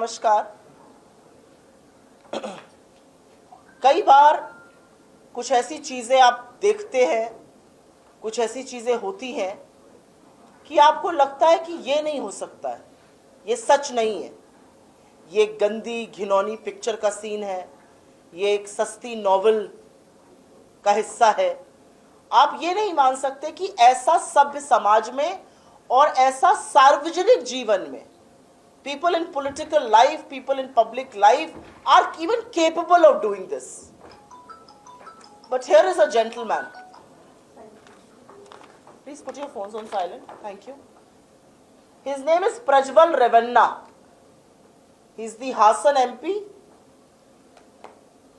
नमस्कार। कई बार कुछ ऐसी चीजें आप देखते हैं, कुछ ऐसी चीजें होती हैं कि आपको लगता है कि ये नहीं हो सकता है, ये सच नहीं है, ये गंदी घिनौनी पिक्चर का सीन है, ये एक सस्ती नॉवेल का हिस्सा है। आप ये नहीं मान सकते कि ऐसा सभ्य समाज में और ऐसा सार्वजनिक जीवन में people in political life, people in public life are even capable of doing this. But here is a gentleman. Please put your phones on silent. Thank you. His name is Prajwal Revanna. He is the Hasan MP.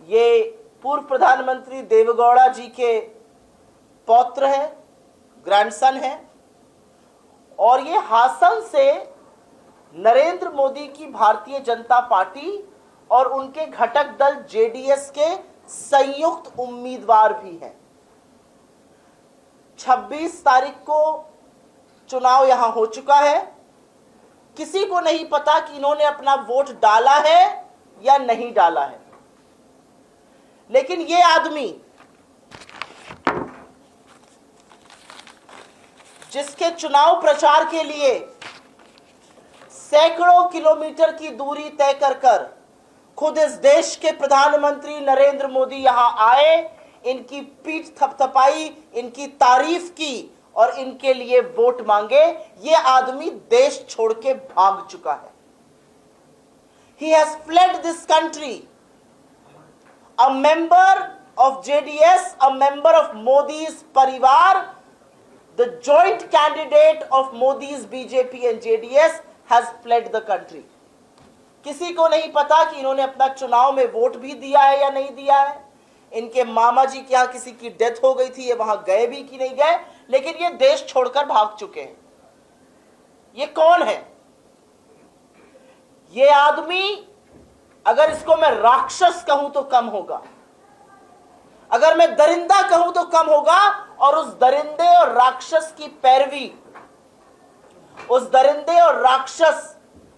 ये पूर्व प्रधानमंत्री देवेगौड़ा जी के पौत्र है, grandson है, और ये हासन से नरेंद्र मोदी की भारतीय जनता पार्टी और उनके घटक दल जेडीएस के संयुक्त उम्मीदवार भी हैं। 26 तारीख को चुनाव यहां हो चुका है। किसी को नहीं पता कि इन्होंने अपना वोट डाला है या नहीं डाला है, लेकिन ये आदमी जिसके चुनाव प्रचार के लिए सैकड़ों किलोमीटर की दूरी तय कर खुद इस देश के प्रधानमंत्री नरेंद्र मोदी यहां आए, इनकी पीठ थपथपाई, इनकी तारीफ की और इनके लिए वोट मांगे, ये आदमी देश छोड़ के भाग चुका है। He has fled this country. A member of JDS, a member of Modi's परिवार, the joint candidate of Modi's BJP and JDS has fled the country. किसी को नहीं पता कि इन्होंने अपना चुनाव में वोट भी दिया है या नहीं दिया है। इनके मामा जी के यहाँ किसी की डेथ हो गई थी, ये वहां गए भी कि नहीं गए, लेकिन ये देश छोड़कर भाग चुके हैं। ये कौन है? ये आदमी, अगर इसको मैं राक्षस कहूं तो कम होगा, अगर मैं दरिंदा कहूं तो कम होगा। और उस दरिंदे और राक्षस की पैरवी, उस दरिंदे और राक्षस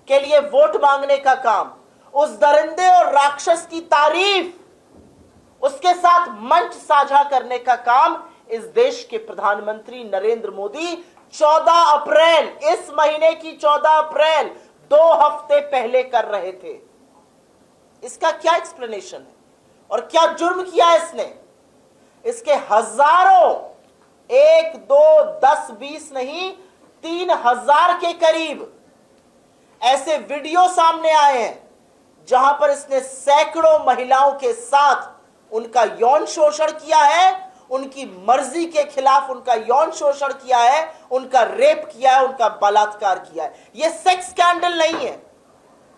के लिए वोट मांगने का काम, उस दरिंदे और राक्षस की तारीफ, उसके साथ मंच साझा करने का काम इस देश के प्रधानमंत्री नरेंद्र मोदी 14 अप्रैल, इस महीने की 14 अप्रैल 2 हफ्ते पहले कर रहे थे। इसका क्या एक्सप्लेनेशन है और क्या जुर्म किया इसने? इसके हजारों, 1, 2, 10, 20 नहीं, 3000 के करीब ऐसे वीडियो सामने आए हैं जहां पर इसने सैकड़ों महिलाओं के साथ उनका यौन शोषण किया है, उनकी मर्जी के खिलाफ उनका यौन शोषण किया है, उनका रेप किया है, उनका बलात्कार किया है। यह सेक्स स्कैंडल नहीं है,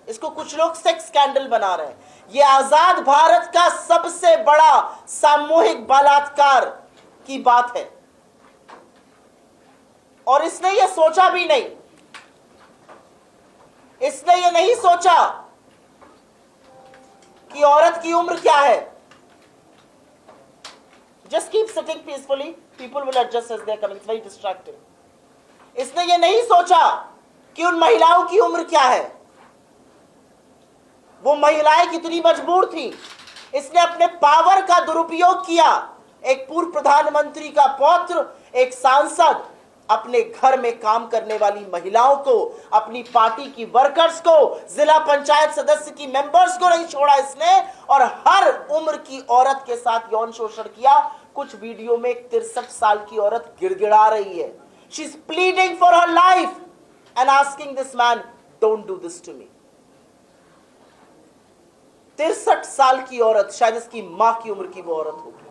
इसको कुछ लोग सेक्स स्कैंडल बना रहे हैं। यह आजाद भारत का सबसे बड़ा सामूहिक बलात्कार की बात है। और इसने ये सोचा भी नहीं, इसने ये नहीं सोचा कि औरत की उम्र क्या है। Just keep sitting peacefully, people will adjust as they are coming. It's very distracting. इसने ये नहीं सोचा कि उन महिलाओं की उम्र क्या है, वो महिलाएं कितनी मजबूर थी। इसने अपने पावर का दुरुपयोग किया। एक पूर्व प्रधानमंत्री का पौत्र, एक सांसद, अपने घर में काम करने वाली महिलाओं को, अपनी पार्टी की वर्कर्स को, जिला पंचायत सदस्य की मेंबर्स को नहीं छोड़ा इसने, और हर उम्र की औरत के साथ यौन शोषण किया। कुछ वीडियो में 63 साल की औरत गिड़गिड़ा रही है। She is pleading for her life and asking this man, don't do this to me. 63 साल की औरत, शायद इसकी मां की उम्र की वो औरत होगी।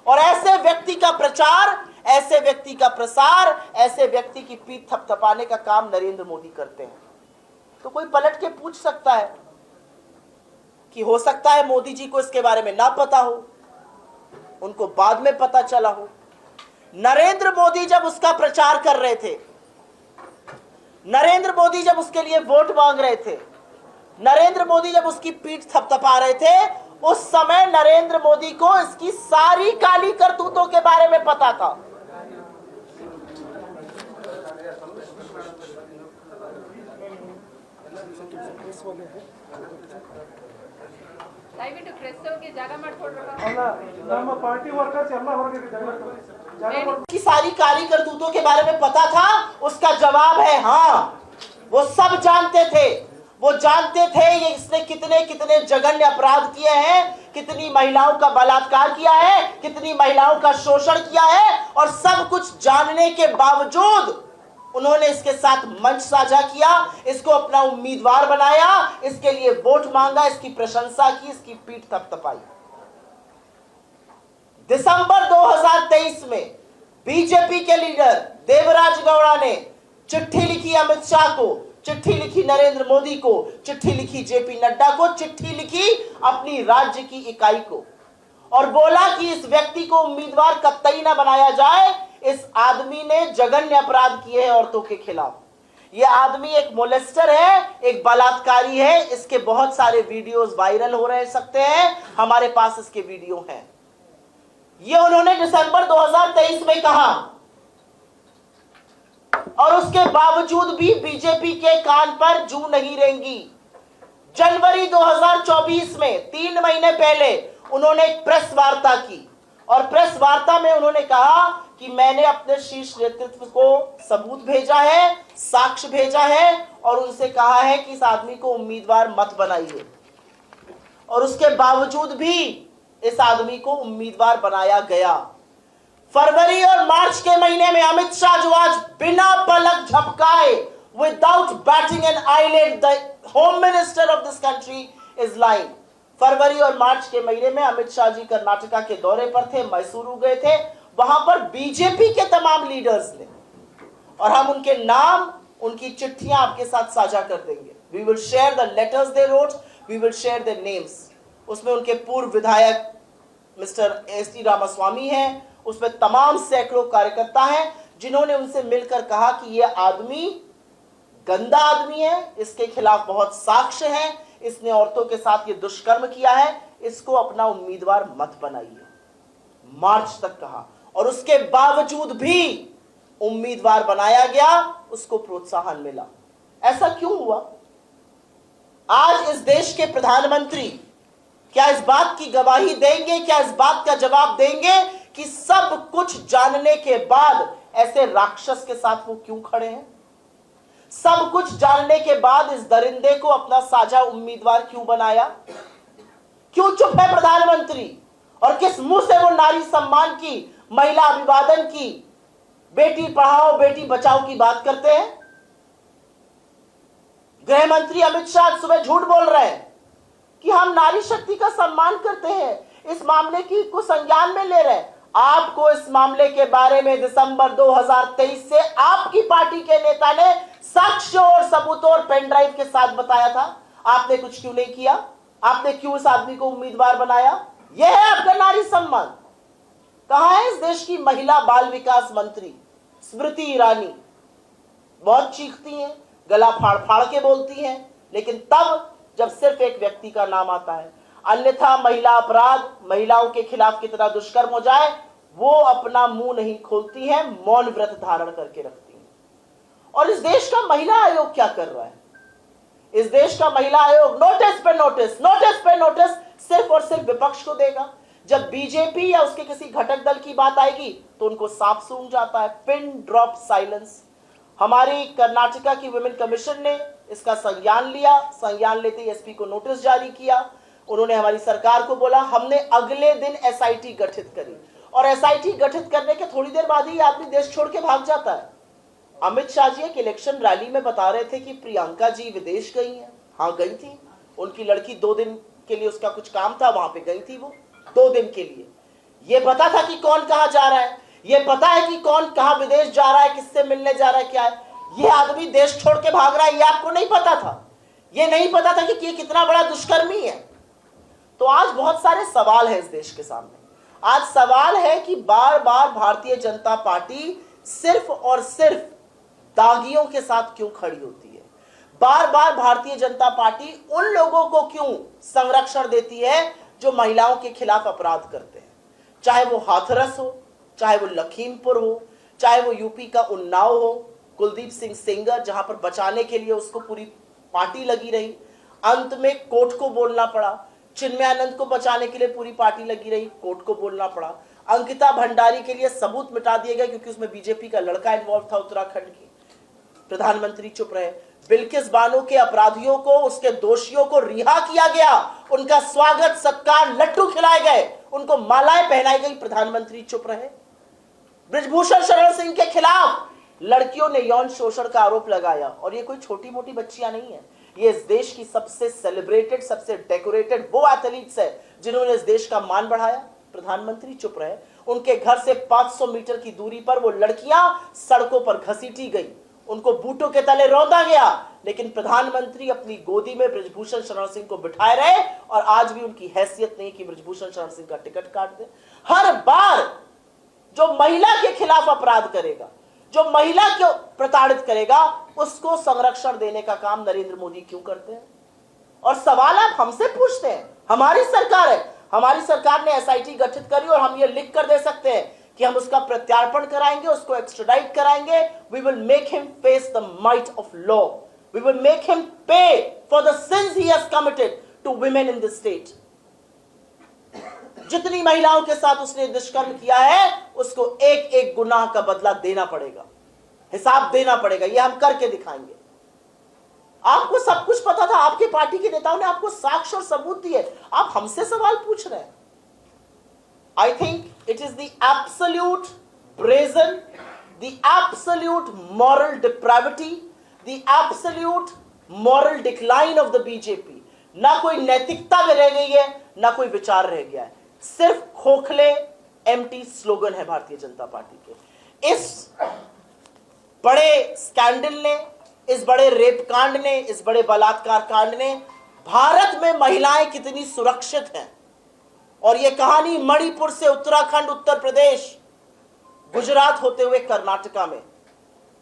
और ऐसे व्यक्ति का प्रचार, ऐसे व्यक्ति का प्रसार, ऐसे व्यक्ति की पीठ थपथपाने का काम नरेंद्र मोदी करते हैं। तो कोई पलट के पूछ सकता है कि हो सकता है मोदी जी को इसके बारे में ना पता हो, उनको बाद में पता चला हो। नरेंद्र मोदी जब उसका प्रचार कर रहे थे, नरेंद्र मोदी जब उसके लिए वोट मांग रहे थे, नरेंद्र मोदी जब उसकी पीठ थपथपा रहे थे, उस समय नरेंद्र मोदी को इसकी सारी काली करतूतों के बारे में पता था। ದಯವಿಟ್ಟು ಕ್ರೈಸ್ತವರಿಗೆ ಜಾಗ ಮಾಡಿಕೊಡ್ರಪ್ಪ. ಅಲ್ಲ ನಮ್ಮ ಪಾರ್ಟಿ ವರ್ಕರ್ಸ್ ಎಲ್ಲ ಹೊರಗೆ ಜಾಗ की सारी काली करतूतों के बारे में पता था? उसका जवाब है हाँ। वो सब जानते थे। वो जानते थे ये इसने कितने कितने जघन्य अपराध किए हैं, कितनी महिलाओं का बलात्कार किया है, कितनी महिलाओं का शोषण किया है, और सब कुछ जानने के बावजूद उन्होंने इसके साथ मंच साझा किया, इसको अपना उम्मीदवार बनाया, इसके लिए वोट मांगा, इसकी प्रशंसा की, इसकी पीठ थपथपाई। दिसंबर 2023 में बीजेपी के लीडर देवराज गौड़ा ने चिट्ठी लिखी अमित शाह को, चिट्ठी लिखी नरेंद्र मोदी को, चिट्ठी लिखी जेपी नड्डा को, चिट्ठी लिखी अपनी राज्य की इकाई को, और बोला कि इस व्यक्ति को उम्मीदवार कतई ना बनाया जाए। इस आदमी ने जघन्य अपराध किए हैं औरतों के खिलाफ। यह आदमी एक मोलेस्टर है, एक बलात्कारी है। इसके बहुत सारे वीडियोस वायरल हो रहे सकते हैं, हमारे पास इसके वीडियो हैं। ये उन्होंने दिसंबर 2023 में कहा, और उसके बावजूद भी बीजेपी के कान पर जू नहीं रेंगी। जनवरी 2024 में 3 महीने पहले उन्होंने एक प्रेस वार्ता की, और प्रेस वार्ता में उन्होंने कहा कि मैंने अपने शीर्ष नेतृत्व को सबूत भेजा है, साक्ष्य भेजा है, और उनसे कहा है कि इस आदमी को उम्मीदवार मत बनाइए। और उसके बावजूद भी इस आदमी को उम्मीदवार बनाया गया। फरवरी और मार्च के महीने में अमित शाह जो आज बिना पलक झपकाए, without batting an eyelid, the home minister of this country is lying. फरवरी और मार्च के महीने में अमित शाह जी कर्नाटका के दौरे पर थे, मैसूरू गए थे। वहां पर बीजेपी के तमाम लीडर्स ने, और हम उनके नाम, उनकी चिट्ठियां आपके साथ साझा कर देंगे। We will share the letters they wrote, we will share the names. उसमें उनके पूर्व विधायक मिस्टर एस.टी. रामास्वामी हैं, उसमें तमाम सैकड़ों कार्यकर्ता हैं जिन्होंने उनसे मिलकर कहा कि यह आदमी गंदा आदमी है, इसके खिलाफ बहुत साक्ष्य हैं, इसने औरतों के साथ ये दुष्कर्म किया है, इसको अपना उम्मीदवार मत बनाइए। मार्च तक कहा, और उसके बावजूद भी उम्मीदवार बनाया गया, उसको प्रोत्साहन मिला। ऐसा क्यों हुआ? आज इस देश के प्रधानमंत्री क्या इस बात की गवाही देंगे, क्या इस बात का जवाब देंगे कि सब कुछ जानने के बाद ऐसे राक्षस के साथ वो क्यों खड़े हैं? सब कुछ जानने के बाद इस दरिंदे को अपना साझा उम्मीदवार क्यों बनाया? क्यों चुप है प्रधानमंत्री? और किस मुंह से वो नारी सम्मान की, महिला अभिवादन की, बेटी पढ़ाओ बेटी बचाओ की बात करते हैं? गृह मंत्री अमित शाह सुबह झूठ बोल रहे हैं कि हम नारी शक्ति का सम्मान करते हैं, इस मामले की को संज्ञान में ले रहे हैं। आपको इस मामले के बारे में दिसंबर 2023 से आपकी पार्टी के नेता ने साक्ष्यों और सबूतों और पेन ड्राइव के साथ बताया था। आपने कुछ क्यों नहीं किया? आपने क्यों इस आदमी को उम्मीदवार बनाया? यह है आपका नारी सम्मान। कहां है इस देश की महिला बाल विकास मंत्री स्मृति ईरानी? बहुत चीखती हैं, गला फाड़ फाड़ के बोलती हैं, लेकिन तब जब सिर्फ एक व्यक्ति का नाम आता है। अन्यथा महिला अपराध, महिलाओं के खिलाफ कितना दुष्कर्म हो जाए, वो अपना मुंह नहीं खोलती हैं, मौन व्रत धारण करके रखती हैं। और इस देश का महिला आयोग क्या कर रहा है? इस देश का महिला आयोग नोटिस पे नोटिस, नोटिस पे नोटिस सिर्फ और सिर्फ विपक्ष को देगा। जब बीजेपी या उसके किसी घटक दल की बात आएगी तो उनको सांप सूंघ जाता है। Pin drop silence. हमारी कर्नाटका की वुमेन कमीशन ने इसका संज्ञान लिया, संज्ञान लेते ही एसपी को नोटिस जारी किया। उन्होंने हमारी सरकार को बोला, हमने अगले दिन एसआईटी गठित करी, और एसआईटी गठित करने के थोड़ी देर बाद ही आदमी देश छोड़ के भाग जाता है। अमित शाह जी एक इलेक्शन रैली में बता रहे थे कि प्रियंका जी विदेश गई हैं। हाँ गई थी, उनकी लड़की 2 दिन के लिए उसका कुछ काम था, वहां पे गई थी वो 2 दिन के लिए। ये पता था कि कौन कहां जा रहा है, ये पता है कि कौन कहां विदेश जा रहा है, किससे मिलने जा रहा है, क्या है। ये आदमी देश छोड़ के भाग रहा है, ये आपको नहीं पता था? ये नहीं पता था कि ये कितना बड़ा दुष्कर्मी है? तो आज बहुत सारे सवाल हैं इस देश के सामने। आज सवाल है कि बार बार भारतीय जनता पार्टी सिर्फ और सिर्फ दागियों के साथ क्यों खड़ी होती है? बार बार भारतीय जनता पार्टी उन लोगों को क्यों संरक्षण देती है जो महिलाओं के खिलाफ अपराध करते हैं? चाहे वो हाथरस हो, चाहे वो लखीमपुर हो, चाहे वो यूपी का उन्नाव हो, कुलदीप सिंह सेंगर, जहां पर बचाने के लिए उसको पूरी पार्टी लगी रही, अंत में कोर्ट को बोलना पड़ा। चिन्मयानंद को बचाने के लिए पूरी पार्टी लगी रही, कोर्ट को बोलना पड़ा। अंकिता भंडारी के लिए सबूत मिटा दिए गए क्योंकि उसमें बीजेपी का लड़का इन्वॉल्व था उत्तराखंड की, प्रधानमंत्री चुप रहे। बिल्किस बानो के अपराधियों को, उसके दोषियों को रिहा किया गया, उनका स्वागत सत्कार, लड्डू खिलाए गए, उनको मालाएं पहनाई गई, प्रधानमंत्री चुप रहे। ब्रिजभूषण शरण सिंह के खिलाफ लड़कियों ने यौन शोषण का आरोप लगाया, और ये कोई छोटी मोटी बच्चियां नहीं है, ये इस देश की सबसे सेलिब्रेटेड, सबसे डेकोरेटेड वो एथलीट्स है जिन्होंने इस देश का मान बढ़ाया, प्रधानमंत्री चुप रहे। उनके घर से 500 मीटर की दूरी पर वो लड़कियां सड़कों पर घसीटी गई, उनको बूटों के तले रौंदा गया, लेकिन प्रधानमंत्री अपनी गोदी में ब्रिजभूषण शरण सिंह को बिठाए रहे, और आज भी उनकी हैसियत नहीं कि ब्रिजभूषण शरण सिंह का टिकट काट दे। हर बार जो महिला के खिलाफ अपराध करेगा, जो महिला को प्रताड़ित करेगा, उसको संरक्षण देने का काम नरेंद्र मोदी क्यों करते हैं? और सवाल आप हमसे पूछते हैं, हमारी सरकार है, हमारी सरकार ने एसआईटी गठित करी और हम ये लिख कर दे सकते हैं कि हम उसका प्रत्यार्पण कराएंगे, उसको एक्स्ट्राडाइट कराएंगे। We will make him face the might of law, we will make him pay for the sins he has committed to women in this state. जितनी महिलाओं के साथ उसने दुष्कर्म किया है, उसको एक एक गुनाह का बदला देना पड़ेगा, हिसाब देना पड़ेगा, ये हम करके दिखाएंगे। आपको सब कुछ पता था, आपके पार्टी के नेताओं ने आपको साक्ष्य और सबूत दिए, आप हमसे सवाल पूछ रहे हैं। I think it is the absolute brazen, the absolute moral depravity, the absolute moral decline of the BJP। ना कोई नैतिकता रह गई है, ना कोई विचार रह गया है, सिर्फ खोखले एम्प्टी स्लोगन है भारतीय जनता पार्टी के। इस बड़े स्कैंडल ने, इस बड़े रेप कांड ने, इस बड़े बलात्कार कांड ने भारत में महिलाएं कितनी सुरक्षित हैं, और यह कहानी मणिपुर से उत्तराखंड, उत्तर प्रदेश, गुजरात होते हुए कर्नाटका में,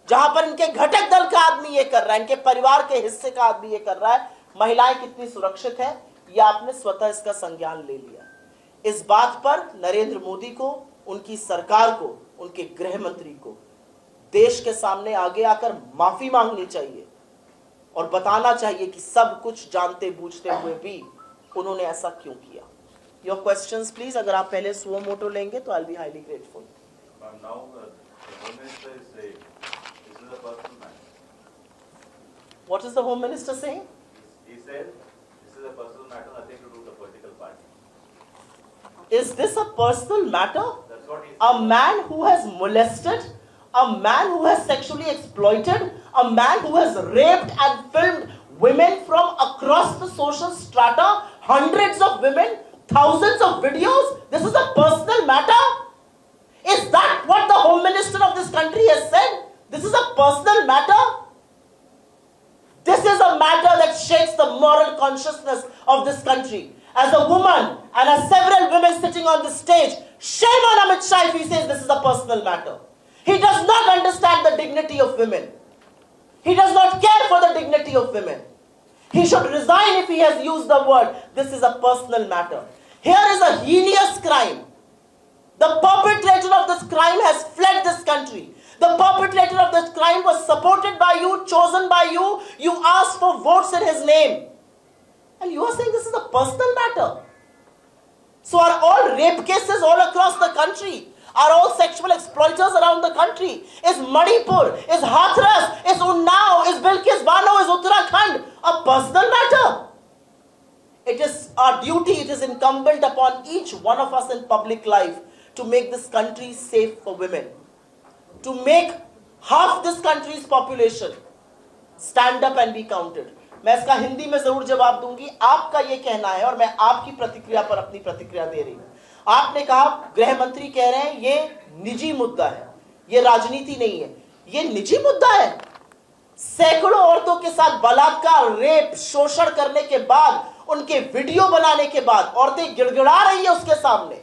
जहां पर इनके घटक दल का आदमी ये कर रहा है, इनके परिवार के हिस्से का आदमी ये कर रहा है, महिलाएं कितनी सुरक्षित हैं, यह आपने स्वतः इसका संज्ञान ले लिया। इस बात पर नरेंद्र मोदी को, उनकी सरकार को, उनके गृह मंत्री को देश के सामने आगे आकर माफी मांगनी चाहिए और बताना चाहिए कि सब कुछ जानते बूझते हुए भी उन्होंने ऐसा क्यों किया। योर क्वेश्चंस प्लीज, अगर आप पहले सुओ मोटो लेंगे तो I will be highly grateful. What is the Home Minister saying? He said this is a personal matter, nothing to do with the political party. Is this a personal matter? That's what he said. A man who has molested, a man who has sexually exploited, a man who has raped and filmed women from across the social strata, hundreds of women, thousands of videos. This is a personal matter? Is that what the Home Minister of this country has said? This is a personal matter? This is a matter that shakes the moral consciousness of this country. As a woman, and as several women sitting on this stage, shame on Amit Shah if he says this is a personal matter. He does not understand the dignity of women. He does not care for the dignity of women. He should resign if he has used the word, this is a personal matter. Here is a heinous crime. The perpetrator of this crime has fled this country. The perpetrator of this crime was supported by you, chosen by you. You asked for votes in his name. And you are saying this is a personal matter. So are all rape cases all across the country? Are all sexual exploiters around the country? Is Manipur, is Hathras, is Unnao, is Bilkis Bano, is Uttarakhand a personal matter? It is our duty, it is incumbent upon each one of us in public life to make this country safe for women. To make half this country's population stand up and be counted. मैं इसका हिंदी में जरूर जवाब दूंगी। आपका ये कहना है और मैं आपकी प्रतिक्रिया पर अपनी प्रतिक्रिया दे रही हूं। आपने कहा, गृह मंत्री कह रहे हैं ये निजी मुद्दा है, ये राजनीति नहीं है। ये निजी मुद्दा है। सैकड़ों औरतों के साथ बलात्कार, रेप, शोषण करने के बाद, उनके वीडियो बनाने के बाद औरतें गिड़गिड़ा रही है उसके सामने।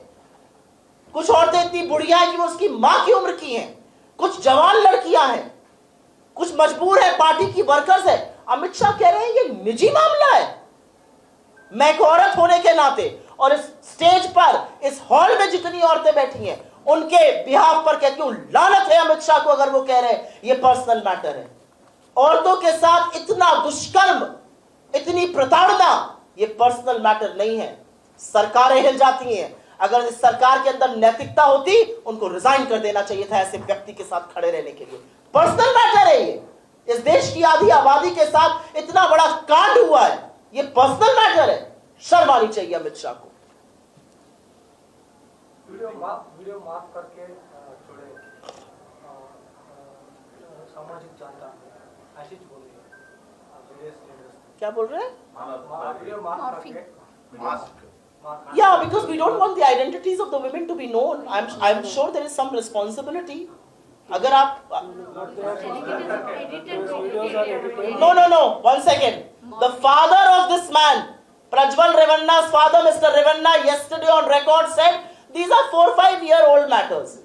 कुछ औरतें इतनी बुढ़िया है कि वो उसकी मां की उम्र की हैं, कुछ जवान लड़कियां हैं, कुछ मजबूर है, पार्टी की वर्कर्स है। अमित शाह कह रहे हैं ये निजी मामला है। मैं एक औरत होने के नाते और इस स्टेज पर, इस हॉल में जितनी औरतें बैठी हैं, उनके बिहाफ पर कहती हूं लानत है अमित शाह को अगर वो कह रहे हैं ये पर्सनल मैटर है। औरतों के साथ इतना दुष्कर्म इतनी प्रताड़ना, ये पर्सनल मैटर नहीं है। सरकारें हिल जाती हैं। अगर इस सरकार के अंदर नैतिकता होती, उनको रिजाइन कर देना चाहिए था ऐसे व्यक्ति के साथ खड़े रहने के लिए। पर्सनल मैटर है ये। इस देश की आधी आबादी के साथ इतना बड़ा कांड हुआ है, ये पर्सनल मैटर है। शर्म आनी चाहिए अमित शाह को। वीडियो माफ करके छोड़े सामाजिक जानता आशीष बोल रहे हैं। क्या बोल रहे हैं? वीडियो माफ करके mask Yeah, because we don't want the identities of the women to be known. I'm sure there is some responsibility. अगर आप No. 1 second. The father of this man, Prajwal Revanna's father, Mr. Revanna, yesterday on record said these are 4-5-year-old matters.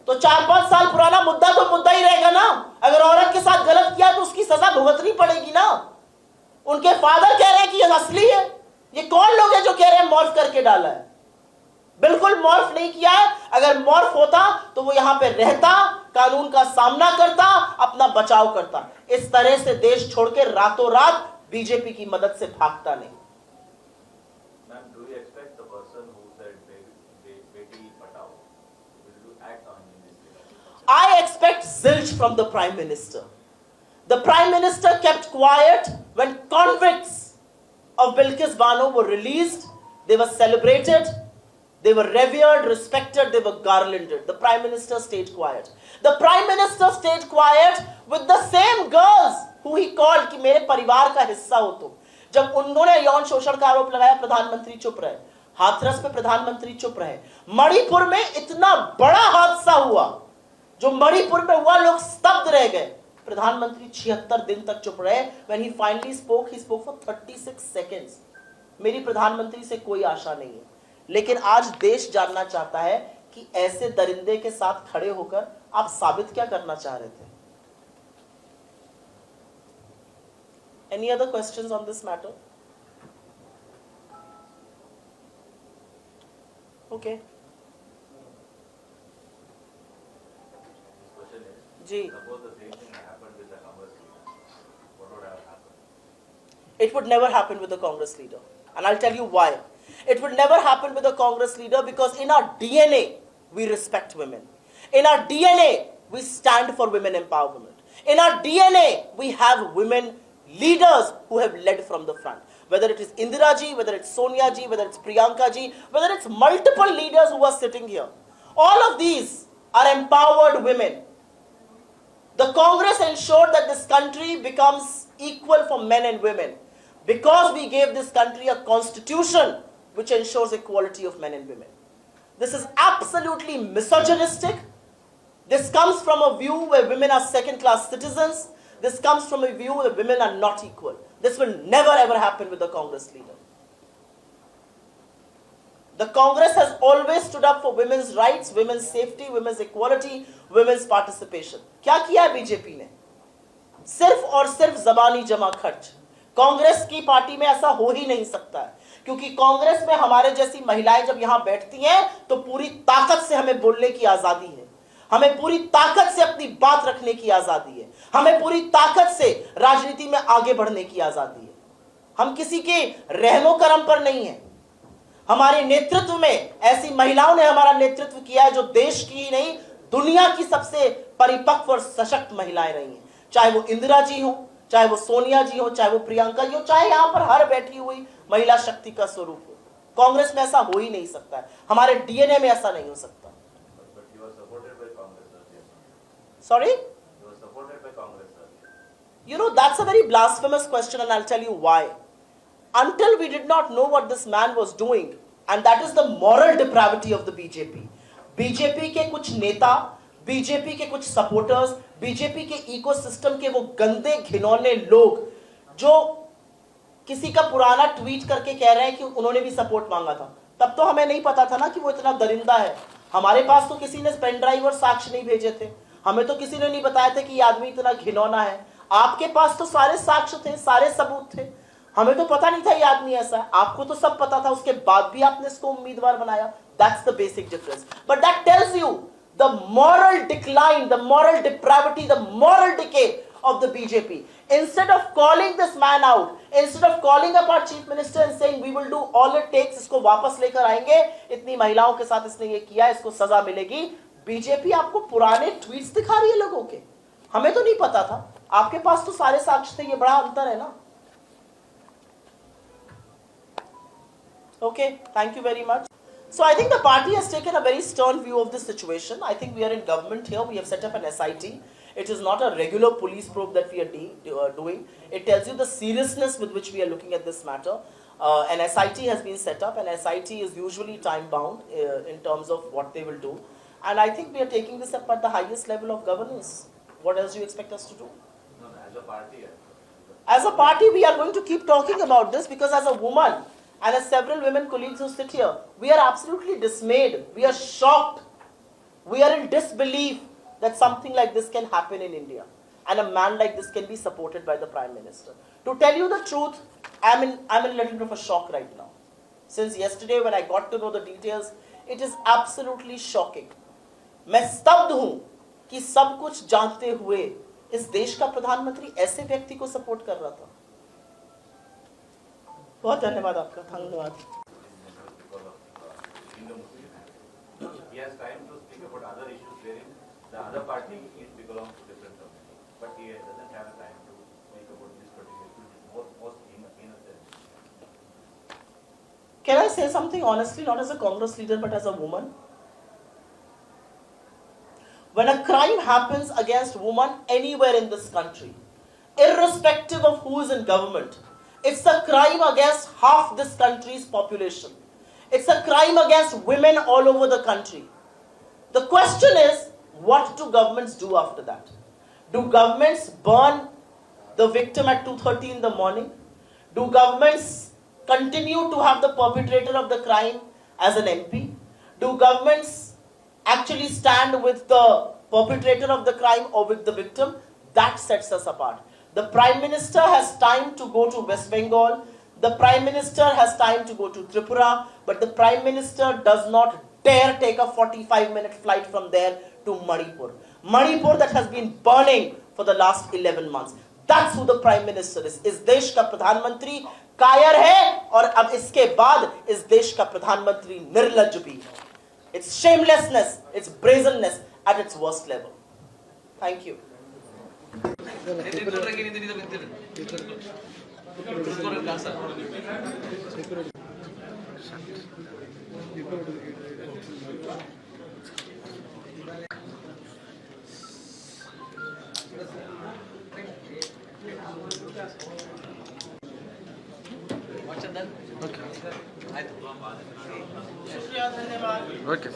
तो 4-5 साल पुराना मुद्दा तो मुद्दा ही रहेगा ना। अगर औरत के साथ गलत किया तो उसकी सजा भुगतनी पड़ेगी ना। उनके फादर कह रहे हैं कि ये असली है। ये कौन लोग हैं जो कह रहे हैं मॉर्फ करके डाला है? बिल्कुल मॉर्फ नहीं किया है। अगर मॉर्फ होता तो वो यहां पे रहता, कानून का सामना करता, अपना बचाव करता। इस तरह से देश छोड़ के रातों रात बीजेपी की मदद से भागता नहीं। Ma'am, do you expect the person who said Beti Patao will act on this? I expect zilch from the Prime Minister. The Prime Minister kept quiet when convicts of Bilkis Bano were released. They were celebrated, they were revered, respected, they were garlanded. The Prime Minister stayed quiet. The Prime Minister stayed quiet with the same girls who he called कि मेरे परिवार का हिस्सा हो तुम। जब उन्होंने यौन शोषण का आरोप लगाया, प्रधानमंत्री चुप रहे। हाथरस पे प्रधानमंत्री चुप रहे। मणिपुर में इतना बड़ा हादसा हुआ, जो मणिपुर में हुआ, लोग स्तब्ध रह गए। प्रधानमंत्री 76 दिन तक चुप रहे। When he finally spoke, he spoke for 36 seconds. मेरी प्रधानमंत्री से कोई आशा नहीं है, लेकिन आज देश जानना चाहता है कि ऐसे दरिंदे के साथ खड़े होकर आप साबित क्या करना चाह रहे थे? Any other questions on this matter? Okay. This question is, ji. suppose the same thing happened with the Congress leader, what would have happened? It would never happen with a Congress leader. And I'll tell you why. It would never happen with a Congress leader because in our DNA, we respect women. In our DNA, we stand for women empowerment. In our DNA, we have women leaders who have led from the front. Whether it is Indira ji, whether it's Sonia ji, whether it's Priyanka ji, whether it's multiple leaders who are sitting here. All of these are empowered women. The Congress ensured that this country becomes equal for men and women because we gave this country a constitution which ensures equality of men and women. This is absolutely misogynistic. This comes from a view where women are second-class citizens. This comes from a view where women are not equal. This will never ever happen with the Congress leader. The Congress has always stood up for women's rights, women's safety, women's equality, women's participation. क्या किया है BJP ने? सिर्फ और सिर्फ जबानी जमा खर्च। कांग्रेस की पार्टी में ऐसा हो ही नहीं सकता है, क्योंकि कांग्रेस में हमारे जैसी महिलाएं जब यहां बैठती हैं तो पूरी ताकत से हमें बोलने की आजादी है, हमें पूरी ताकत से अपनी बात रखने की आजादी है, हमें पूरी ताकत से राजनीति में आगे बढ़ने की आजादी है। हम किसी के रहमो करम पर नहीं है। हमारे नेतृत्व में ऐसी महिलाओं ने हमारा नेतृत्व किया है जो देश की ही नहीं, दुनिया की सबसे परिपक्व और सशक्त महिलाएं रही हैं। चाहे वो इंदिरा जी हो, चाहे वो सोनिया जी हो, चाहे वो प्रियंका जी हो, चाहे यहां पर हर बैठी हुई महिला शक्ति का स्वरूप हो। कांग्रेस में ऐसा हो ही नहीं सकता है, हमारे डीएनए में ऐसा नहीं हो सकता। But you were supported by Congress earlier. Sorry? You were supported by Congress earlier. You know, that's a very blasphemous question, and I'll tell you why. Until we did not know what this man was doing, and that is the moral depravity of the BJP. BJP के कुछ नेता, BJP के कुछ supporters, BJP के ecosystem के वो गंदे घिनौने लोग जो किसी का पुराना ट्वीट करके कह रहे हैं कि उन्होंने भी सपोर्ट मांगा था, तब तो हमें नहीं पता था ना कि वो इतना दरिंदा है। हमारे पास तो किसी ने पेन ड्राइव और साक्ष्य नहीं भेजे थे, हमें तो किसी ने नहीं बताया था कि ये आदमी इतना घिनौना है। आपके पास तो सारे साक्ष्य थे, सारे सबूत थे, हमें तो पता नहीं था ये आदमी ऐसा है। आपको तो सब पता था, उसके बाद भी आपने इसको उम्मीदवार बनाया। That's the basic difference. But that tells you the moral decline, the moral depravity, the moral decay of the BJP. Instead of calling this man out, Instead of calling up our chief minister and saying we will do all it takes, इसको वापस लेकर आएंगे, इतनी महिलाओं के साथ इसने ये किया, इसको सजा मिलेगी, बीजेपी आपको पुराने ट्वीट्स दिखा रही है लोगों के। हमें तो नहीं पता था, आपके पास तो सारे साक्ष्य थे, ये बड़ा अंतर है ना। Okay, thank you very much. So I think the party has taken a very stern view of this situation. I think we are in government here. We have set up an SIT. It is not a regular police probe that we are doing. It tells you the seriousness with which we are looking at this matter. An SIT has been set up, and SIT is usually time bound in terms of what they will do. And I think we are taking this up at the highest level of governance. What else do you expect us to do? No, as a party. As a party, we are going to keep talking about this, because as a woman, and as several women colleagues who sit here, we are absolutely dismayed. We are shocked. We are in disbelief that something like this can happen in India. And a man like this can be supported by the Prime Minister. To tell you the truth, I'm in a little bit of a shock right now. Since yesterday when I got to know the details, it is absolutely shocking. मैं स्तब्ध हूं कि सब कुछ जानते हुए इस देश का प्रधानमंत्री ऐसे व्यक्ति को सपोर्ट कर रहा था। बहुत धन्यवाद आपका, धन्यवाद। He has time to speak about other issues wherein the other party belongs to different community, but he doesn't have time to speak about this particular issue, most innocent. Can I say something honestly, not as a Congress leader, but as a woman? When a crime happens against women anywhere in this country, irrespective of who is in government, it's a crime against half this country's population. It's a crime against women all over the country. The question is, what do governments do after that? Do governments burn the victim at 2:30 in the morning? Do governments continue to have the perpetrator of the crime as an MP? Do governments actually stand with the perpetrator of the crime or with the victim? That sets us apart. The Prime Minister has time to go to West Bengal. The Prime Minister has time to go to Tripura. But the Prime Minister does not dare take a 45-minute flight from there to Manipur. Manipur that has been burning for the last 11 months. That's who the Prime Minister is. इस देश का प्रधानमंत्री कायर है, और अब इसके बाद इस देश का प्रधानमंत्री निर्लज्ज भी है. It's shamelessness, it's brazenness at its worst level. Thank you. Okay.